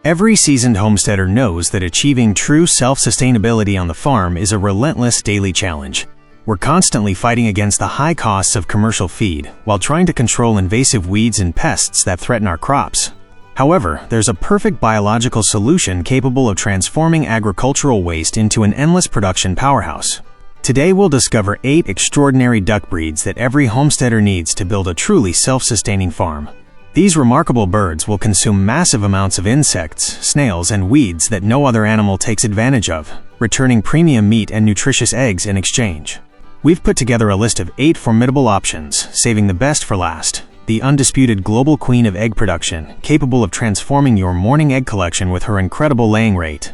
Every seasoned homesteader knows that achieving true self-sustainability on the farm is a relentless daily challenge. We're constantly fighting against the high costs of commercial feed while trying to control invasive weeds and pests that threaten our crops. However, there's a perfect biological solution capable of transforming agricultural waste into an endless production powerhouse. Today we'll discover 8 extraordinary duck breeds that every homesteader needs to build a truly self-sustaining farm. These remarkable birds will consume massive amounts of insects, snails, and weeds that no other animal takes advantage of, returning premium meat and nutritious eggs in exchange. We've put together a list of 8 formidable options, saving the best for last. The undisputed global queen of egg production, capable of transforming your morning egg collection with her incredible laying rate.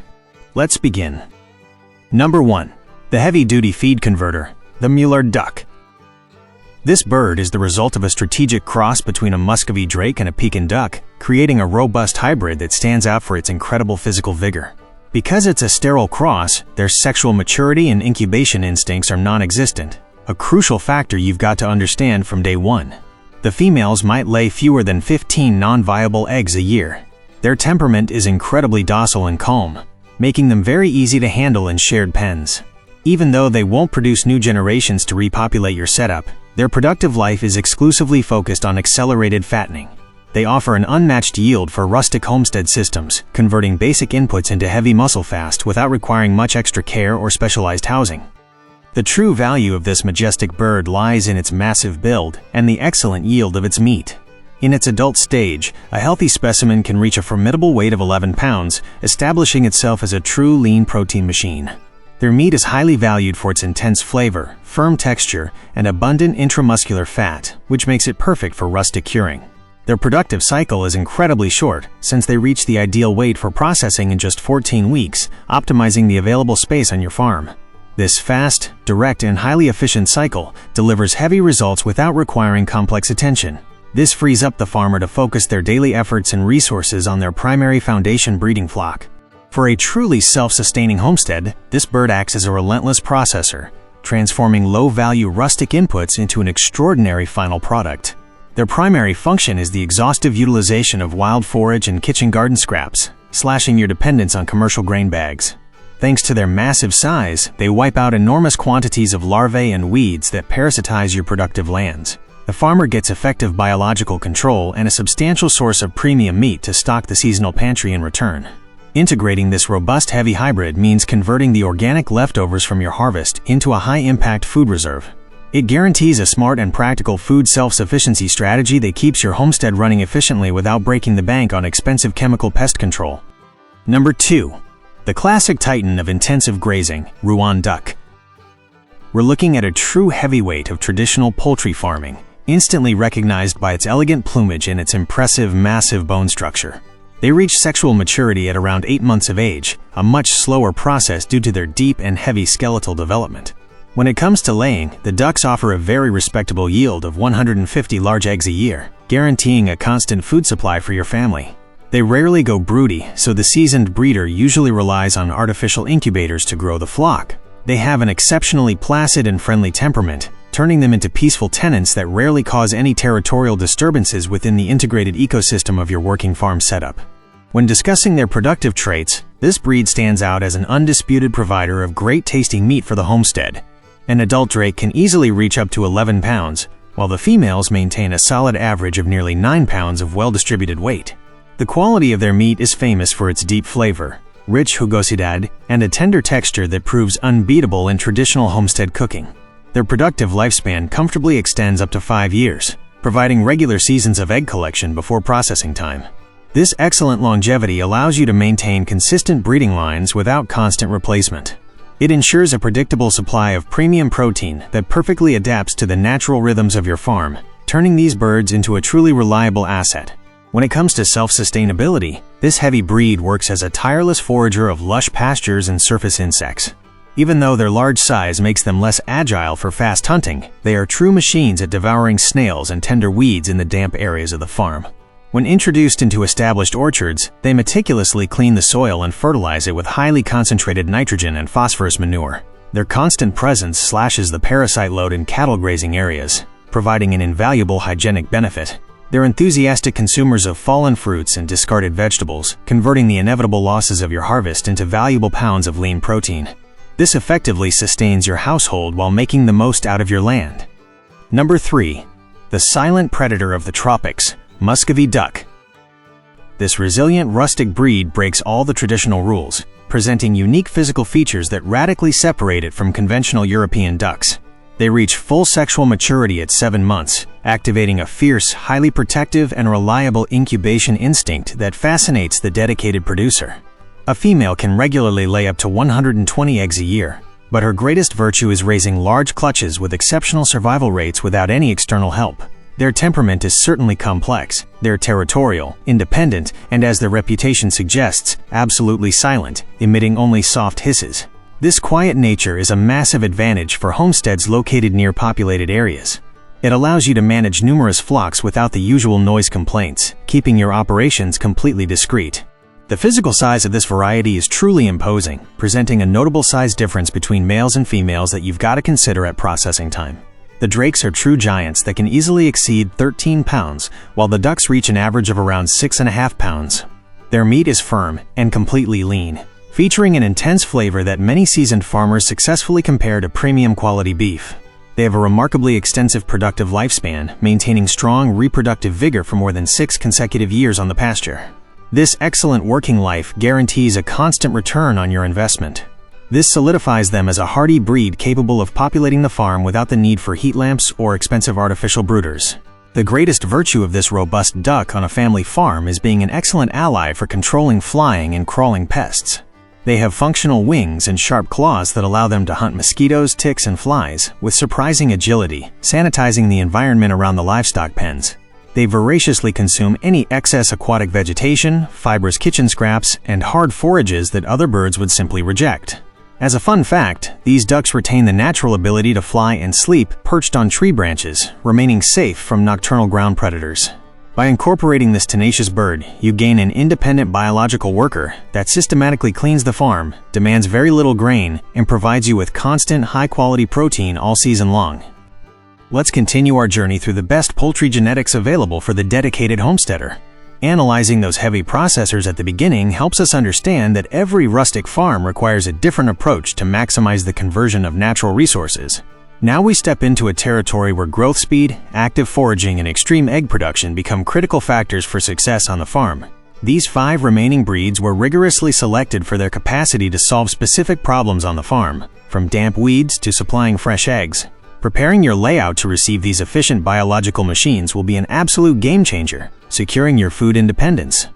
Let's begin. Number 1. The heavy-duty feed converter, the Mulard duck. This bird is the result of a strategic cross between a Muscovy drake and a Pekin duck, creating a robust hybrid that stands out for its incredible physical vigor. Because it's a sterile cross, their sexual maturity and incubation instincts are non-existent, a crucial factor you've got to understand from day one. The females might lay fewer than 15 non-viable eggs a year. Their temperament is incredibly docile and calm, making them very easy to handle in shared pens. Even though they won't produce new generations to repopulate your setup, their productive life is exclusively focused on accelerated fattening. They offer an unmatched yield for rustic homestead systems, converting basic inputs into heavy muscle fast without requiring much extra care or specialized housing. The true value of this majestic bird lies in its massive build and the excellent yield of its meat. In its adult stage, a healthy specimen can reach a formidable weight of 11 pounds, establishing itself as a true lean protein machine. Their meat is highly valued for its intense flavor, firm texture, and abundant intramuscular fat, which makes it perfect for rustic curing. Their productive cycle is incredibly short, since they reach the ideal weight for processing in just 14 weeks, optimizing the available space on your farm. This fast, direct, and highly efficient cycle delivers heavy results without requiring complex attention. This frees up the farmer to focus their daily efforts and resources on their primary foundation breeding flock. For a truly self-sustaining homestead, this bird acts as a relentless processor, transforming low-value rustic inputs into an extraordinary final product. Their primary function is the exhaustive utilization of wild forage and kitchen garden scraps, slashing your dependence on commercial grain bags. Thanks to their massive size, they wipe out enormous quantities of larvae and weeds that parasitize your productive lands. The farmer gets effective biological control and a substantial source of premium meat to stock the seasonal pantry in return. Integrating this robust heavy hybrid means converting the organic leftovers from your harvest into a high-impact food reserve. It guarantees a smart and practical food self-sufficiency strategy that keeps your homestead running efficiently without breaking the bank on expensive chemical pest control. Number 2. The classic titan of intensive grazing, Rouen duck. We're looking at a true heavyweight of traditional poultry farming, instantly recognized by its elegant plumage and its impressive, massive bone structure. They reach sexual maturity at around 8 months of age, a much slower process due to their deep and heavy skeletal development. When it comes to laying, the ducks offer a very respectable yield of 150 large eggs a year, guaranteeing a constant food supply for your family. They rarely go broody, so the seasoned breeder usually relies on artificial incubators to grow the flock. They have an exceptionally placid and friendly temperament, turning them into peaceful tenants that rarely cause any territorial disturbances within the integrated ecosystem of your working farm setup. When discussing their productive traits, this breed stands out as an undisputed provider of great-tasting meat for the homestead. An adult drake can easily reach up to 11 pounds, while the females maintain a solid average of nearly 9 pounds of well-distributed weight. The quality of their meat is famous for its deep flavor, rich jugosidad, and a tender texture that proves unbeatable in traditional homestead cooking. Their productive lifespan comfortably extends up to 5 years, providing regular seasons of egg collection before processing time. This excellent longevity allows you to maintain consistent breeding lines without constant replacement. It ensures a predictable supply of premium protein that perfectly adapts to the natural rhythms of your farm, turning these birds into a truly reliable asset. When it comes to self-sustainability, this heavy breed works as a tireless forager of lush pastures and surface insects. Even though their large size makes them less agile for fast hunting, they are true machines at devouring snails and tender weeds in the damp areas of the farm. When introduced into established orchards, they meticulously clean the soil and fertilize it with highly concentrated nitrogen and phosphorus manure. Their constant presence slashes the parasite load in cattle grazing areas, providing an invaluable hygienic benefit. They're enthusiastic consumers of fallen fruits and discarded vegetables, converting the inevitable losses of your harvest into valuable pounds of lean protein. This effectively sustains your household while making the most out of your land. Number 3. The silent predator of the tropics, Muscovy duck. This resilient rustic breed breaks all the traditional rules, presenting unique physical features that radically separate it from conventional European ducks. They reach full sexual maturity at 7 months, activating a fierce, highly protective, and reliable incubation instinct that fascinates the dedicated producer. A female can regularly lay up to 120 eggs a year, but her greatest virtue is raising large clutches with exceptional survival rates without any external help. Their temperament is certainly complex. They're territorial, independent, and as their reputation suggests, absolutely silent, emitting only soft hisses. This quiet nature is a massive advantage for homesteads located near populated areas. It allows you to manage numerous flocks without the usual noise complaints, keeping your operations completely discreet. The physical size of this variety is truly imposing, presenting a notable size difference between males and females that you've got to consider at processing time. The drakes are true giants that can easily exceed 13 pounds, while the ducks reach an average of around 6.5 pounds. Their meat is firm and completely lean, featuring an intense flavor that many seasoned farmers successfully compare to premium quality beef. They have a remarkably extensive productive lifespan, maintaining strong reproductive vigor for more than 6 consecutive years on the pasture. This excellent working life guarantees a constant return on your investment. This solidifies them as a hardy breed capable of populating the farm without the need for heat lamps or expensive artificial brooders. The greatest virtue of this robust duck on a family farm is being an excellent ally for controlling flying and crawling pests. They have functional wings and sharp claws that allow them to hunt mosquitoes, ticks, and flies with surprising agility, sanitizing the environment around the livestock pens. They voraciously consume any excess aquatic vegetation, fibrous kitchen scraps, and hard forages that other birds would simply reject. As a fun fact, these ducks retain the natural ability to fly and sleep perched on tree branches, remaining safe from nocturnal ground predators. By incorporating this tenacious bird, you gain an independent biological worker that systematically cleans the farm, demands very little grain, and provides you with constant, high-quality protein all season long. Let's continue our journey through the best poultry genetics available for the dedicated homesteader. Analyzing those heavy processors at the beginning helps us understand that every rustic farm requires a different approach to maximize the conversion of natural resources. Now we step into a territory where growth speed, active foraging, and extreme egg production become critical factors for success on the farm. These 5 remaining breeds were rigorously selected for their capacity to solve specific problems on the farm, from damp weeds to supplying fresh eggs. Preparing your layout to receive these efficient biological machines will be an absolute game changer, securing your food independence.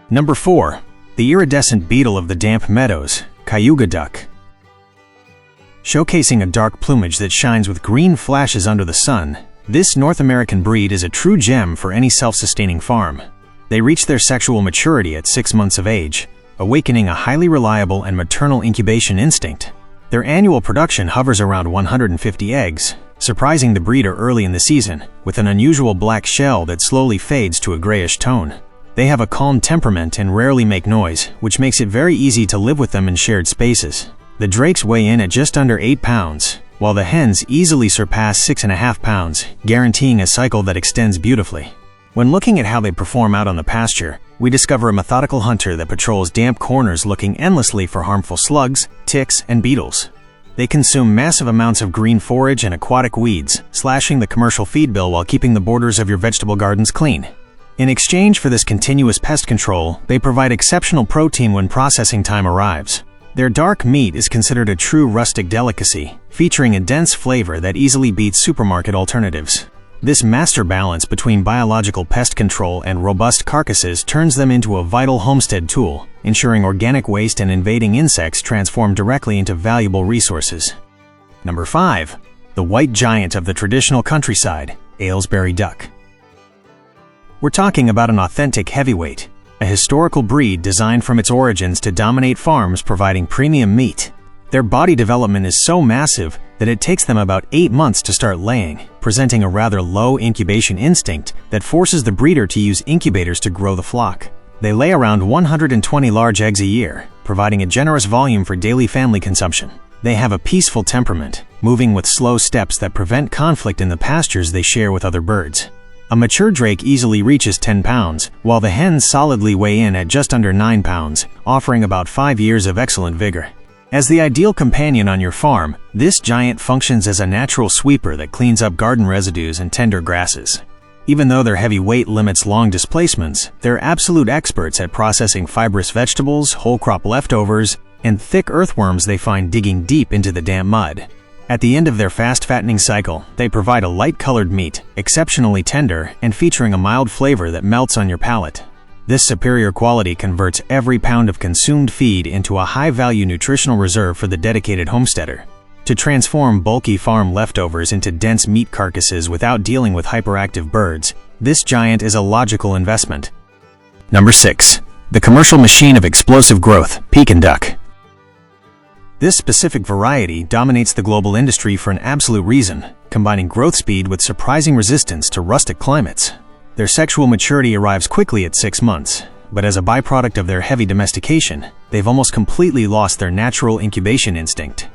Number 4. The iridescent beetle of the damp meadows, Cayuga duck. Showcasing a dark plumage that shines with green flashes under the sun, this North American breed is a true gem for any self-sustaining farm. They reach their sexual maturity at 6 months of age, awakening a highly reliable and maternal incubation instinct. Their annual production hovers around 150 eggs, surprising the breeder early in the season, with an unusual black shell that slowly fades to a grayish tone. They have a calm temperament and rarely make noise, which makes it very easy to live with them in shared spaces. The drakes weigh in at just under 8 pounds, while the hens easily surpass 6.5 pounds, guaranteeing a cycle that extends beautifully. When looking at how they perform out on the pasture, we discover a methodical hunter that patrols damp corners looking endlessly for harmful slugs, ticks, and beetles. They consume massive amounts of green forage and aquatic weeds, slashing the commercial feed bill while keeping the borders of your vegetable gardens clean. In exchange for this continuous pest control, they provide exceptional protein when processing time arrives. Their dark meat is considered a true rustic delicacy, featuring a dense flavor that easily beats supermarket alternatives. This master balance between biological pest control and robust carcasses turns them into a vital homestead tool, ensuring organic waste and invading insects transform directly into valuable resources. Number 5. The white giant of the traditional countryside, Aylesbury duck. We're talking about an authentic heavyweight, a historical breed designed from its origins to dominate farms providing premium meat. Their body development is so massive that it takes them about 8 months to start laying, presenting a rather low incubation instinct that forces the breeder to use incubators to grow the flock. They lay around 120 large eggs a year, providing a generous volume for daily family consumption. They have a peaceful temperament, moving with slow steps that prevent conflict in the pastures they share with other birds. A mature drake easily reaches 10 pounds, while the hens solidly weigh in at just under 9 pounds, offering about 5 years of excellent vigor. As the ideal companion on your farm, this giant functions as a natural sweeper that cleans up garden residues and tender grasses. Even though their heavy weight limits long displacements, they're absolute experts at processing fibrous vegetables, whole crop leftovers, and thick earthworms they find digging deep into the damp mud. At the end of their fast fattening cycle, they provide a light-colored meat, exceptionally tender and featuring a mild flavor that melts on your palate. This superior quality converts every pound of consumed feed into a high-value nutritional reserve for the dedicated homesteader. To transform bulky farm leftovers into dense meat carcasses without dealing with hyperactive birds, this giant is a logical investment. Number 6. The commercial machine of explosive growth, Pekin duck. This specific variety dominates the global industry for an absolute reason, combining growth speed with surprising resistance to rustic climates. Their sexual maturity arrives quickly at 6 months, but as a byproduct of their heavy domestication, they've almost completely lost their natural incubation instinct.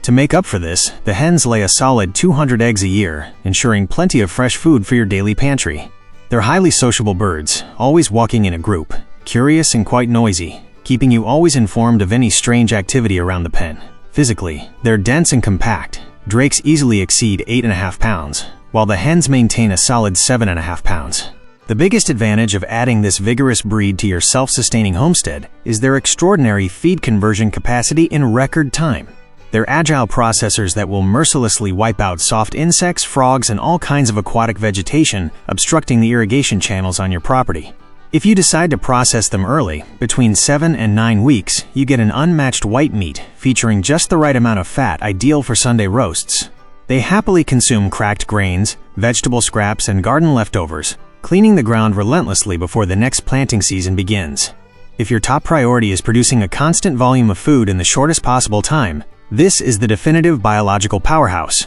To make up for this, the hens lay a solid 200 eggs a year, ensuring plenty of fresh food for your daily pantry. They're highly sociable birds, always walking in a group, curious and quite noisy, keeping you always informed of any strange activity around the pen. Physically, they're dense and compact. Drakes easily exceed 8.5 pounds, while the hens maintain a solid 7.5 pounds. The biggest advantage of adding this vigorous breed to your self-sustaining homestead is their extraordinary feed conversion capacity in record time. They're agile processors that will mercilessly wipe out soft insects, frogs, and all kinds of aquatic vegetation obstructing the irrigation channels on your property. If you decide to process them early, between 7 and 9 weeks, you get an unmatched white meat featuring just the right amount of fat ideal for Sunday roasts. They happily consume cracked grains, vegetable scraps, and garden leftovers, cleaning the ground relentlessly before the next planting season begins. If your top priority is producing a constant volume of food in the shortest possible time, this is the definitive biological powerhouse.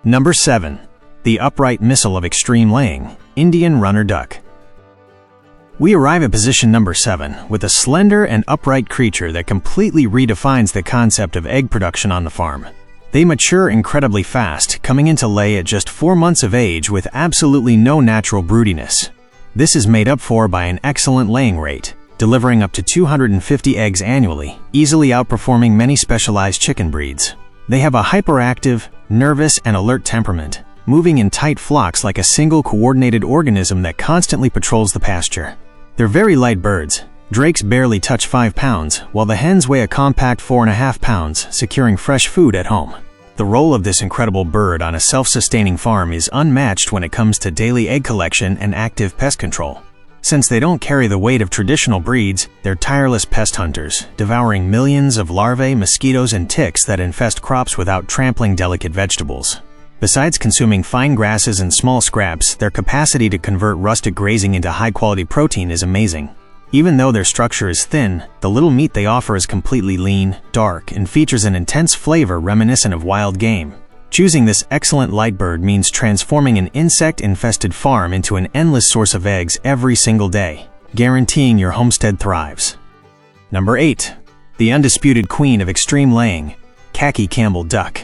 Number 7. The upright missile of extreme laying, Indian runner duck. We arrive at position number 7 with a slender and upright creature that completely redefines the concept of egg production on the farm. They mature incredibly fast, coming into lay at just 4 months of age with absolutely no natural broodiness. This is made up for by an excellent laying rate, delivering up to 250 eggs annually, easily outperforming many specialized chicken breeds. They have a hyperactive, nervous, and alert temperament, moving in tight flocks like a single coordinated organism that constantly patrols the pasture. They're very light birds. Drakes barely touch 5 pounds, while the hens weigh a compact 4.5 pounds, securing fresh food at home. The role of this incredible bird on a self-sustaining farm is unmatched when it comes to daily egg collection and active pest control. Since they don't carry the weight of traditional breeds, they're tireless pest hunters, devouring millions of larvae, mosquitoes, and ticks that infest crops without trampling delicate vegetables. Besides consuming fine grasses and small scraps, their capacity to convert rustic grazing into high-quality protein is amazing. Even though their structure is thin, the little meat they offer is completely lean, dark, and features an intense flavor reminiscent of wild game. Choosing this excellent light bird means transforming an insect-infested farm into an endless source of eggs every single day, guaranteeing your homestead thrives. Number 8. The undisputed queen of extreme laying, Khaki Campbell duck.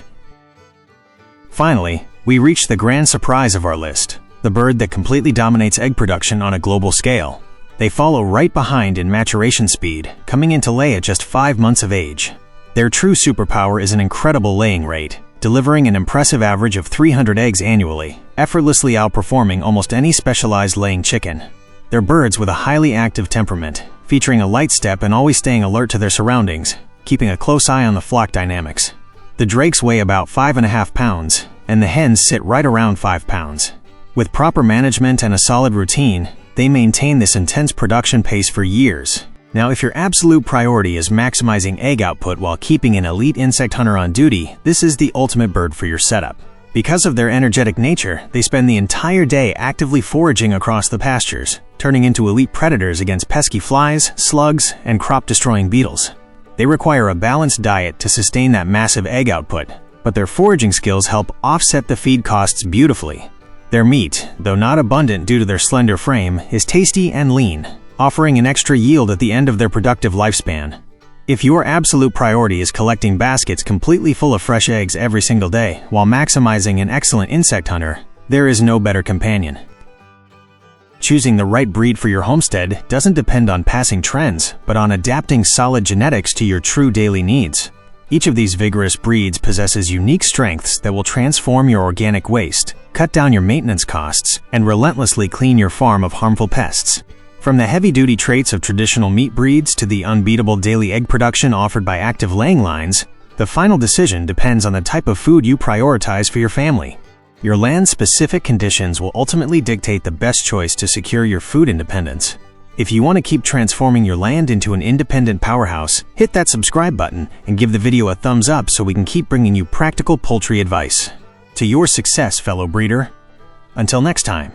Finally, we reach the grand surprise of our list, the bird that completely dominates egg production on a global scale. They follow right behind in maturation speed, coming into lay at just 5 months of age. Their true superpower is an incredible laying rate, delivering an impressive average of 300 eggs annually, effortlessly outperforming almost any specialized laying chicken. They're birds with a highly active temperament, featuring a light step and always staying alert to their surroundings, keeping a close eye on the flock dynamics. The drakes weigh about 5.5 pounds, and the hens sit right around 5 pounds. With proper management and a solid routine, they maintain this intense production pace for years. Now, if your absolute priority is maximizing egg output while keeping an elite insect hunter on duty, this is the ultimate bird for your setup. Because of their energetic nature, they spend the entire day actively foraging across the pastures, turning into elite predators against pesky flies, slugs, and crop-destroying beetles. They require a balanced diet to sustain that massive egg output, but their foraging skills help offset the feed costs beautifully. Their meat, though not abundant due to their slender frame, is tasty and lean, offering an extra yield at the end of their productive lifespan. If your absolute priority is collecting baskets completely full of fresh eggs every single day while maximizing an excellent insect hunter, there is no better companion. Choosing the right breed for your homestead doesn't depend on passing trends, but on adapting solid genetics to your true daily needs. Each of these vigorous breeds possesses unique strengths that will transform your organic waste, cut down your maintenance costs, and relentlessly clean your farm of harmful pests. From the heavy-duty traits of traditional meat breeds to the unbeatable daily egg production offered by active laying lines, the final decision depends on the type of food you prioritize for your family. Your land-specific conditions will ultimately dictate the best choice to secure your food independence. If you want to keep transforming your land into an independent powerhouse, hit that subscribe button and give the video a thumbs up so we can keep bringing you practical poultry advice. To your success, fellow breeder. Until next time.